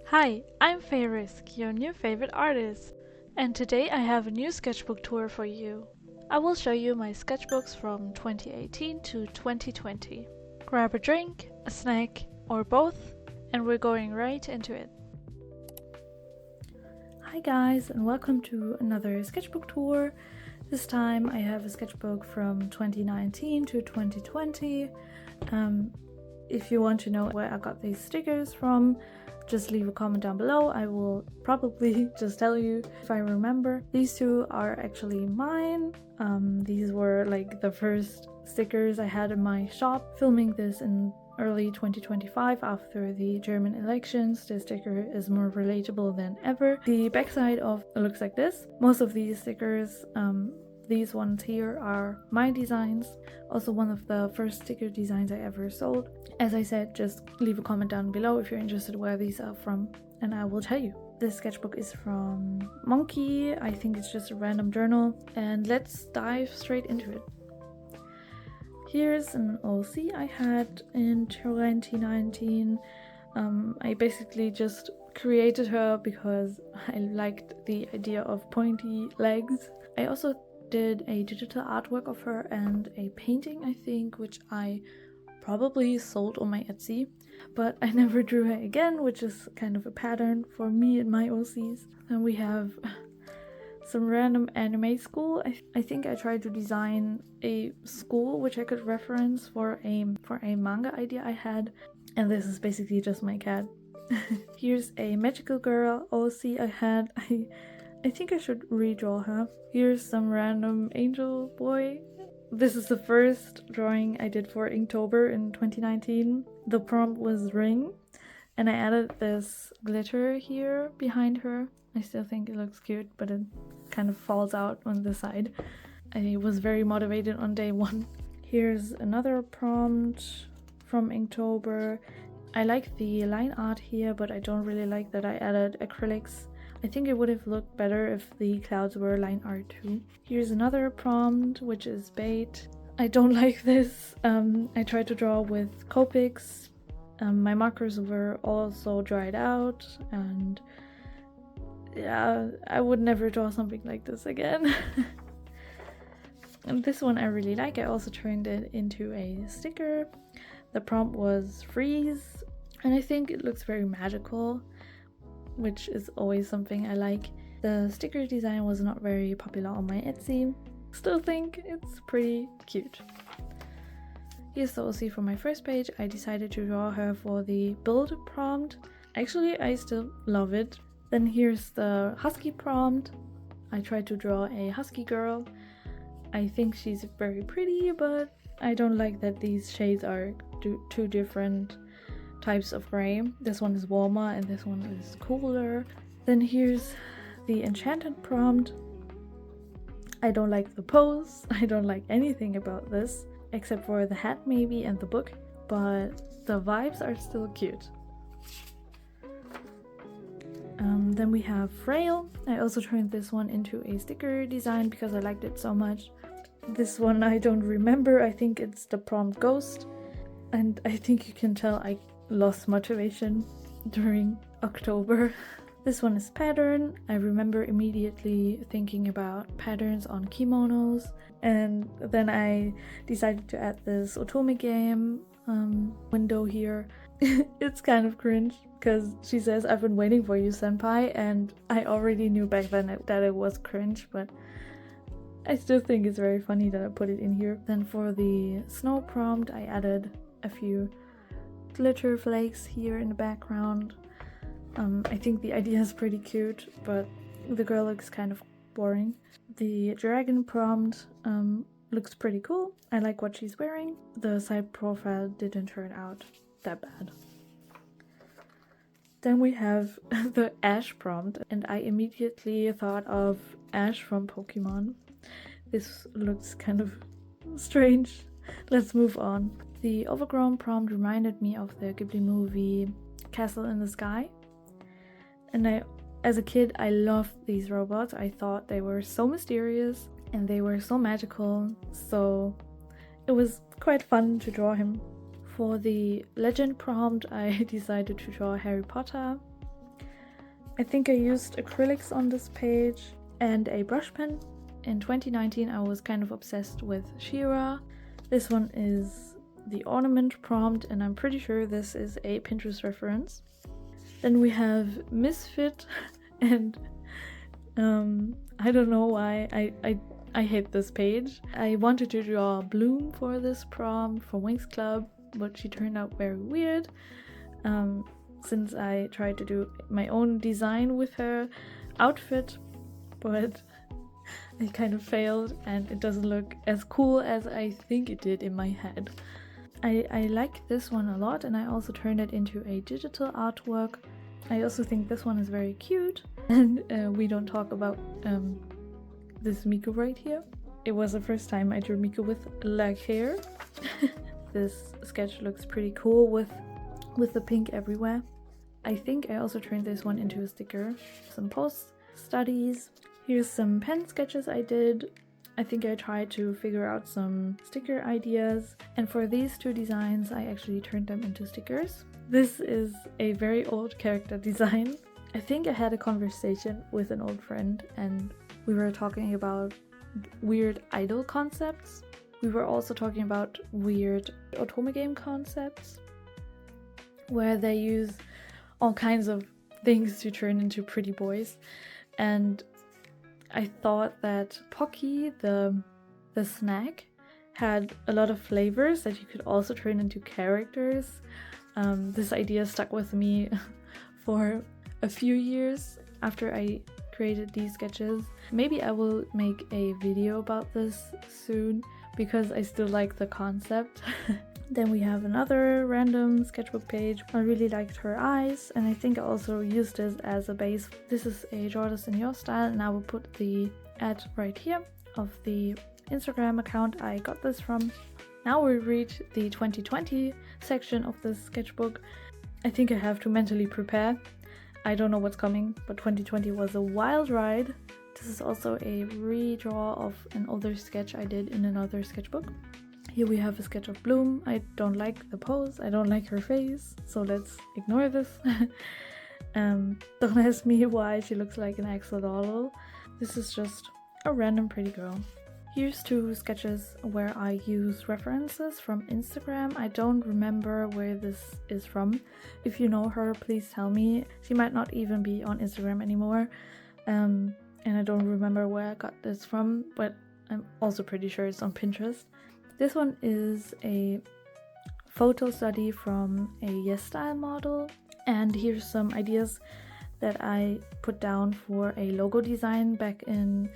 Hi, I'm Fayrisk, your new favorite artist, and today I have a new sketchbook tour for you. I will show you my sketchbooks from 2018 to 2020. Grab a drink, a snack, or both, and we're going right into it. Hi guys, and welcome to another sketchbook tour. This time I have a sketchbook from 2019 to 2020. If you want to know where I got these stickers from, just leave a comment down below. I will probably just tell you if I remember. These two are actually mine. These were like the first stickers I had in my shop. Filming this in early 2025 after the German elections, the sticker is more relatable than ever. The backside of it looks like this. Most of these stickers, these ones here, are my designs. Also one of the first sticker designs I ever sold. As I said, just leave a comment down below if you're interested where these are from, and I will tell you. This sketchbook is from Monkey. I think it's just a random journal, and let's dive straight into it. Here's an OC I had in 2019. I basically just created her because I liked the idea of pointy legs. I also did a digital artwork of her and a painting, I think, which I probably sold on my Etsy, but I never drew her again, which is kind of a pattern for me and my OCs. And we have some random anime school. I think I tried to design a school which I could reference for a manga idea I had, and this is basically just my cat. Here's a magical girl OC I had. I think I should redraw her. Here's some random angel boy. This is the first drawing I did for Inktober in 2019. The prompt was ring, and I added this glitter here behind her. I still think it looks cute, but it kind of falls out on the side. I was very motivated on day one. Here's another prompt from Inktober. I like the line art here, but I don't really like that I added acrylics. I think it would have looked better if the clouds were line art too. Here's another prompt, which is bait. I don't like this. I tried to draw with Copics. My markers were also dried out, and yeah, I would never draw something like this again. And this one I really like. I also turned it into a sticker. The prompt was freeze, and I think it looks very magical, which is always something I like. The sticker design was not very popular on my Etsy. Still think it's pretty cute. Here's the OC from my first page. I decided to draw her for the build prompt. Actually, I still love it. Then here's the husky prompt. I tried to draw a husky girl. I think she's very pretty, but I don't like that these shades are two different types of gray. This one is warmer and this one is cooler. Then here's the enchanted prompt. I don't like the pose. I don't like anything about this except for the hat maybe and the book, but the vibes are still cute. Then we have Frail. I also turned this one into a sticker design because I liked it so much. This one I don't remember. I think it's the prompt Ghost, and I think you can tell I lost motivation during October. This one is Pattern. I remember immediately thinking about patterns on kimonos, and then I decided to add this otome game window here. It's kind of cringe because she says, "I've been waiting for you, senpai," and I already knew back then that it was cringe, but I still think it's very funny that I put it in here. Then for the snow prompt, I added a few glitter flakes here in the background. I think the idea is pretty cute, but the girl looks kind of boring. The dragon prompt looks pretty cool. I like what she's wearing. The side profile didn't turn out that bad. Then we have the Ash prompt, and I immediately thought of Ash from Pokemon. This looks kind of strange. Let's move on. The overgrown prompt reminded me of the Ghibli movie Castle in the Sky. And as a kid, I loved these robots. I thought they were so mysterious and they were so magical. So it was quite fun to draw him. For the legend prompt, I decided to draw Harry Potter. I think I used acrylics on this page and a brush pen. In 2019 I was kind of obsessed with She-Ra. This one is the ornament prompt, and I'm pretty sure this is a Pinterest reference. Then we have Misfit, and I don't know why I hate this page. I wanted to draw Bloom for this prompt for Winx Club, but she turned out very weird. Since I tried to do my own design with her outfit, but it kind of failed and it doesn't look as cool as I think it did in my head. I like this one a lot, and I also turned it into a digital artwork. I also think this one is very cute, and we don't talk about this Miku right here. It was the first time I drew Miku with leg hair. This sketch looks pretty cool with the pink everywhere. I think I also turned this one into a sticker. Some post studies. Here's some pen sketches I did. I think I tried to figure out some sticker ideas, and for these two designs I actually turned them into stickers. This is a very old character design. I think I had a conversation with an old friend and we were talking about weird idol concepts. We were also talking about weird otome game concepts where they use all kinds of things to turn into pretty boys, and I thought that Pocky, the snack, had a lot of flavors that you could also turn into characters. This idea stuck with me for a few years after I created these sketches. Maybe I will make a video about this soon because I still like the concept. Then we have another random sketchbook page. I really liked her eyes, and I think I also used this as a base. This is a Draw This in Your Style, and I will put the ad right here of the Instagram account I got this from. Now we reach the 2020 section of this sketchbook. I think I have to mentally prepare. I don't know what's coming, but 2020 was a wild ride. This is also a redraw of an older sketch I did in another sketchbook. Here we have a sketch of Bloom. I don't like the pose, I don't like her face, so let's ignore this. Don't ask me why she looks like an axolotl. This is just a random pretty girl. Here's two sketches where I use references from Instagram. I don't remember where this is from. If you know her, please tell me. She might not even be on Instagram anymore. And I don't remember where I got this from, but I'm also pretty sure it's on Pinterest. This one is a photo study from a Yes Style model, and here's some ideas that I put down for a logo design back in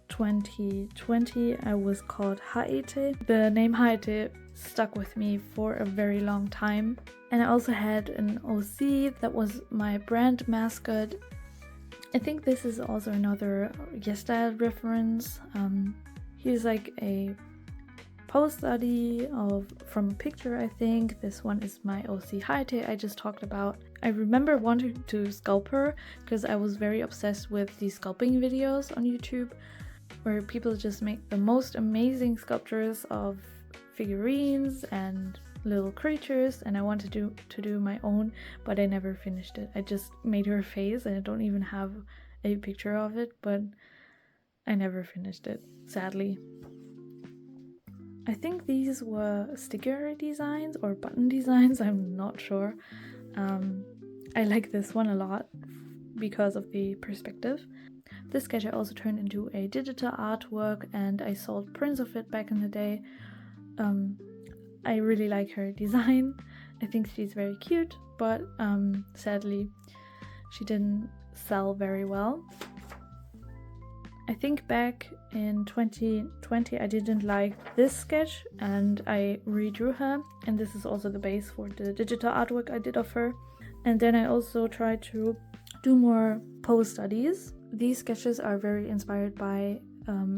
2020. I was called Haete. The name Haete stuck with me for a very long time, and I also had an OC that was my brand mascot. I think this is also another Yes Style reference. Here's like a pose study from a picture. I think this one is my OC Haete I just talked about. I remember wanting to sculpt her because I was very obsessed with these sculpting videos on YouTube where people just make the most amazing sculptures of figurines and little creatures, and I wanted to do my own, but I never finished it. I just made her face and I don't even have a picture of it, but I never finished it, sadly. I think these were sticker designs or button designs, I'm not sure. I like this one a lot because of the perspective. This sketch I also turned into a digital artwork and I sold prints of it back in the day. I really like her design. I think she's very cute, but sadly she didn't sell very well. I think back in 2020 I didn't like this sketch and I redrew her, and this is also the base for the digital artwork I did of her. And then I also tried to do more pose studies. These sketches are very inspired by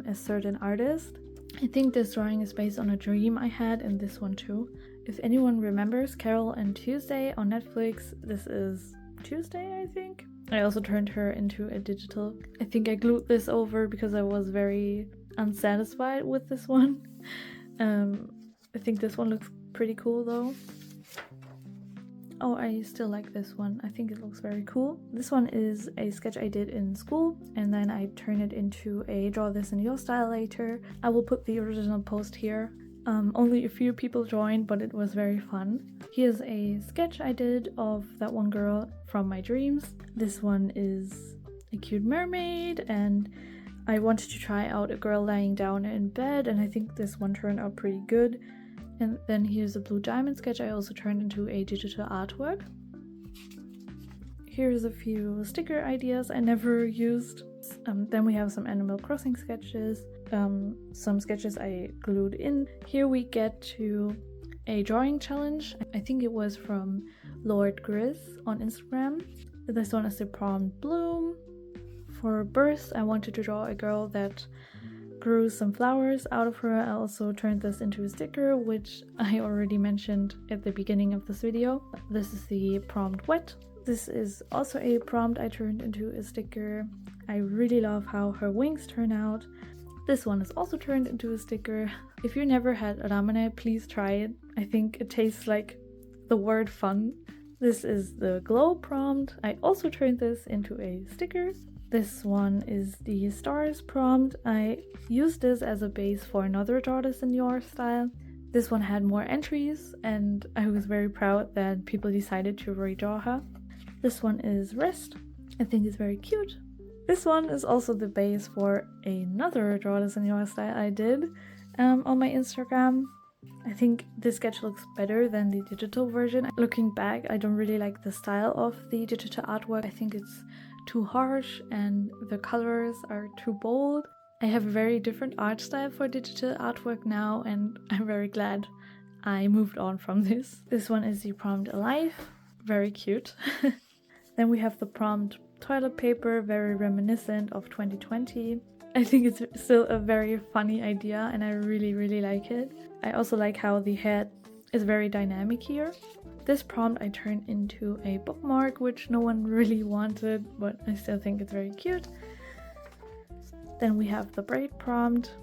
a certain artist. I think this drawing is based on a dream I had, and this one too. If anyone remembers Carol and Tuesday on Netflix, this is Tuesday, I think. I also turned her into a digital. I think I glued this over because I was very unsatisfied with this one. I think this one looks pretty cool though. Oh, I still like this one. I think it looks very cool. This one is a sketch I did in school, and then I turned it into a draw this in your style later. I will put the original post here. Only a few people joined, but it was very fun. Here's a sketch I did of that one girl from my dreams. This one is a cute mermaid, and I wanted to try out a girl lying down in bed, and I think this one turned out pretty good. And then here's a blue diamond sketch I also turned into a digital artwork. Here's a few sticker ideas I never used. Then we have some Animal Crossing sketches, some sketches I glued in. Here we get to a drawing challenge. I think it was from Lord Grizz on Instagram. This one is the prompt Bloom. For birth, I wanted to draw a girl that grew some flowers out of her. I also turned this into a sticker, which I already mentioned at the beginning of this video. This is the prompt Wet. This is also a prompt I turned into a sticker. I really love how her wings turn out. This one is also turned into a sticker. If you never had ramune, please try it. I think it tastes like the word fun. This is the glow prompt. I also turned this into a sticker. This one is the stars prompt. I used this as a base for another draw this in your style. This one had more entries, and I was very proud that people decided to redraw her. This one is Rest. I think it's very cute. This one is also the base for another draw this in your style I did on my Instagram. I think this sketch looks better than the digital version. Looking back, I don't really like the style of the digital artwork. I think it's too harsh and the colors are too bold. I have a very different art style for digital artwork now, and I'm very glad I moved on from this. This one is the prompt Alive, very cute. Then we have the prompt Toilet Paper, very reminiscent of 2020. I think it's still a very funny idea and I really like it. I also like how the head is very dynamic here. This prompt I turned into a bookmark, which no one really wanted, but I still think it's very cute. Then we have the braid prompt.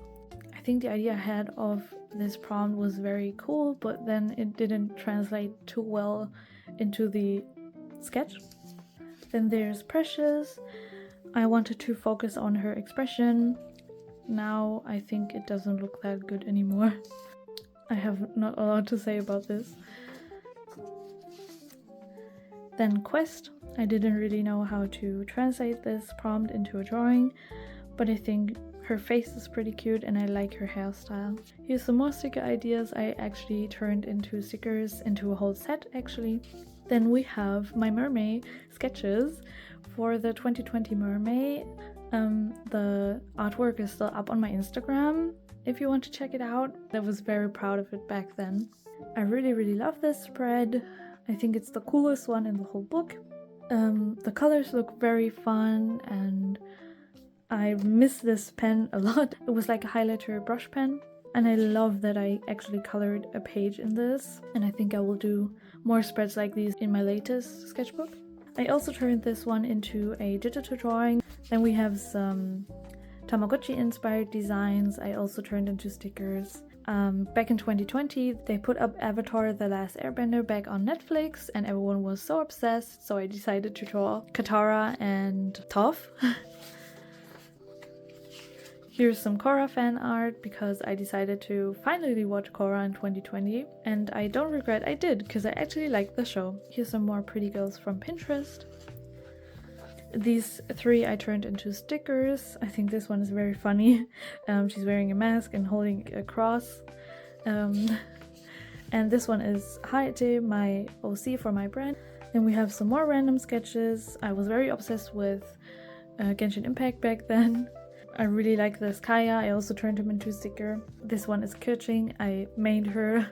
I think the idea I had of this prompt was very cool, but then it didn't translate too well into the sketch. Then there's Precious. I wanted to focus on her expression. Now I think it doesn't look that good anymore. I have not a lot to say about this. Then Quest. I didn't really know how to translate this prompt into a drawing, but I think her face is pretty cute and I like her hairstyle. Here's some more sticker ideas I actually turned into stickers, into a whole set actually. Then we have my mermaid sketches for the 2020 mermaid. The artwork is still up on my Instagram if you want to check it out. I was very proud of it back then. I really love this spread. I think it's the coolest one in the whole book. The colors look very fun and I miss this pen a lot. It was like a highlighter brush pen. And I love that I actually colored a page in this. And I think I will do more spreads like these in my latest sketchbook. I also turned this one into a digital drawing. Then we have some Tamagotchi inspired designs I also turned into stickers. Back in 2020, they put up Avatar: The Last Airbender back on Netflix and everyone was so obsessed, so I decided to draw Katara and Toph. Here's some Korra fan art because I decided to finally watch Korra in 2020 and I don't regret I did because I actually like the show. Here's some more pretty girls from Pinterest. These three I turned into stickers. I think this one is very funny. She's wearing a mask and holding a cross. And this one is Haete, my OC for my brand. Then we have some more random sketches. I was very obsessed with Genshin Impact back then. I really like this Kaya. I also turned him into a sticker. This one is Kirching. I made her.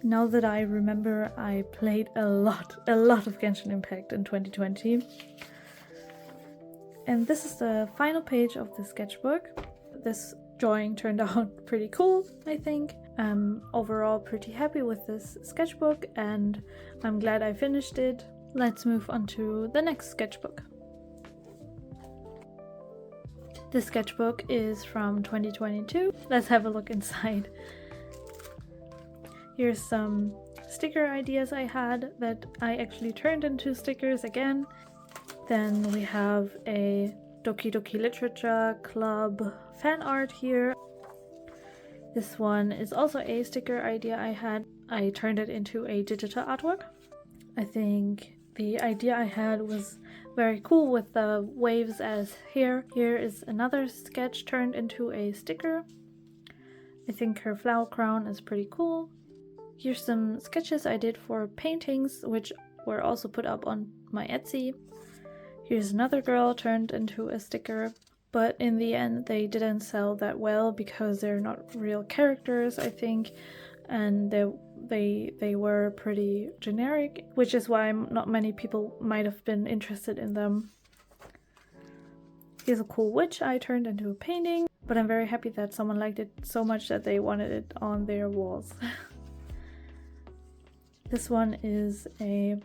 Now that I remember, I played a lot of Genshin Impact in 2020. And this is the final page of the sketchbook. This drawing turned out pretty cool, I think. I'm overall pretty happy with this sketchbook and I'm glad I finished it. Let's move on to the next sketchbook. This sketchbook is from 2022. Let's have a look inside. Here's some sticker ideas I had that I actually turned into stickers again. Then we have a Doki Doki Literature Club fan art here. This one is also a sticker idea I had. I turned it into a digital artwork. I think the idea I had was very cool with the waves as hair. Here is another sketch turned into a sticker. I think her flower crown is pretty cool. Here's some sketches I did for paintings, which were also put up on my Etsy. Here's another girl turned into a sticker, but in the end they didn't sell that well because they're not real characters, I think, and they were pretty generic, which is why not many people might have been interested in them. Here's a cool witch I turned into a painting, but I'm very happy that someone liked it so much that they wanted it on their walls. This one is a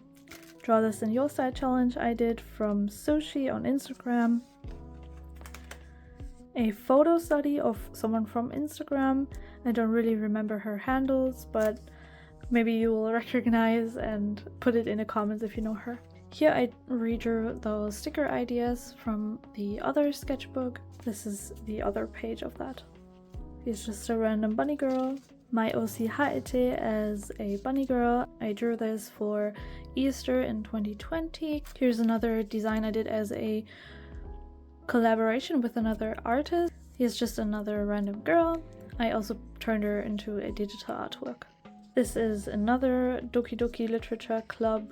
Draw This in Your Style challenge I did from Sushi on Instagram. A photo study of someone from Instagram. I don't really remember her handles, but maybe you will recognize and put it in the comments if you know her. Here I redrew those sticker ideas from the other sketchbook. This is the other page of that. Here's just a random bunny girl. My OC Haete as a bunny girl. I drew this for Easter in 2020. Here's another design I did as a collaboration with another artist. Here's just another random girl. I also turned her into a digital artwork. This is another Doki Doki Literature Club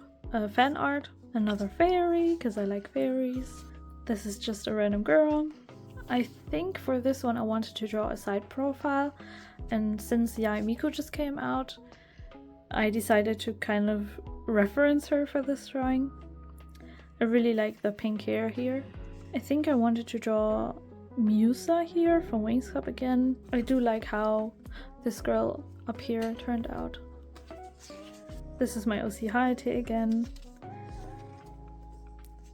fan art. Another fairy, because I like fairies. This is just a random girl. I think for this one I wanted to draw a side profile, and since Yae Miku just came out, I decided to kind of reference her for this drawing. I really like the pink hair here. I think I wanted to draw Musa here from Wings Club again. I do like how this girl up here turned out. This is my OC Haete again.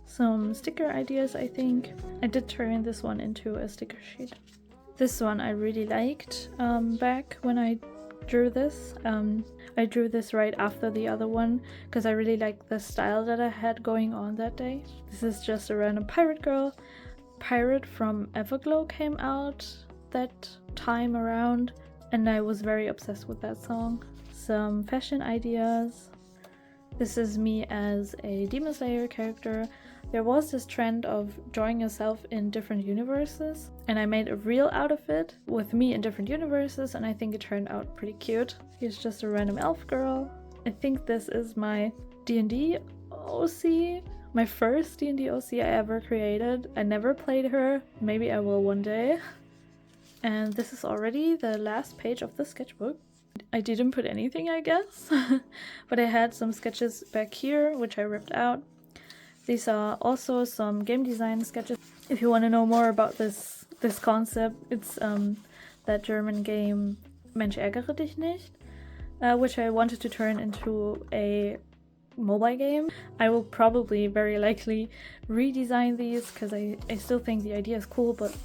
Some sticker ideas, I think. I did turn this one into a sticker sheet. This one I really liked back when I drew this. I drew this right after the other one because I really liked the style that I had going on that day. This is just a random pirate girl. Pirate from Everglow came out that time around, and I was very obsessed with that song. Some fashion ideas. This is me as a Demon Slayer character. There was this trend of drawing yourself in different universes, and I made a reel out of it with me in different universes, and I think it turned out pretty cute. Here's just a random elf girl. I think this is my D&D OC, my first D&D OC I ever created. I never played her, maybe I will one day. And this is already the last page of the sketchbook. I didn't put anything, I guess, but I had some sketches back here, which I ripped out. These are also some game design sketches. If you want to know more about this concept, it's that German game Mensch ärgere dich nicht, which I wanted to turn into a mobile game. I will probably very likely redesign these because I still think the idea is cool, but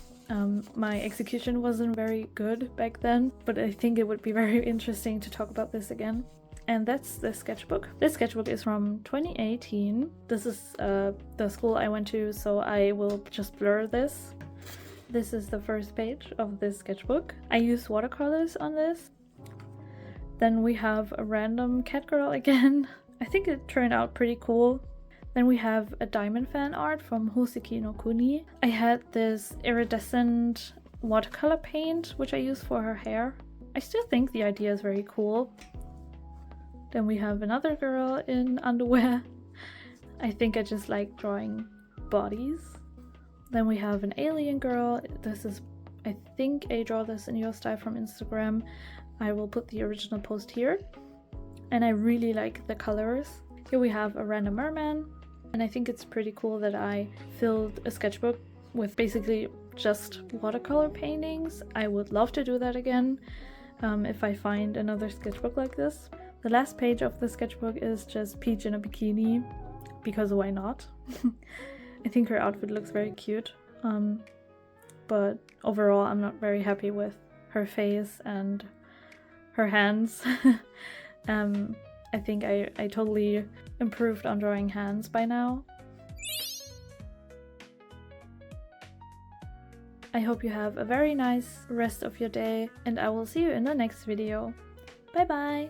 my execution wasn't very good back then. But I think it would be very interesting to talk about this again. And that's the sketchbook. This sketchbook is from 2018. This is the school I went to, so I will just blur this. This is the first page of this sketchbook. I used watercolors on this. Then we have a random cat girl again. I think it turned out pretty cool. Then we have a diamond fan art from Hoseki no Kuni. I had this iridescent watercolor paint, which I used for her hair. I still think the idea is very cool. Then we have another girl in underwear. I think I just like drawing bodies. Then we have an alien girl. This is, I think, a Draw This in Your Style from Instagram. I will put the original post here. And I really like the colors. Here we have a random merman. And I think it's pretty cool that I filled a sketchbook with basically just watercolor paintings. I would love to do that again if I find another sketchbook like this. The last page of the sketchbook is just Peach in a bikini, because why not? I think her outfit looks very cute, but overall I'm not very happy with her face and her hands. I think I totally improved on drawing hands by now. I hope you have a very nice rest of your day, and I will see you in the next video. Bye bye!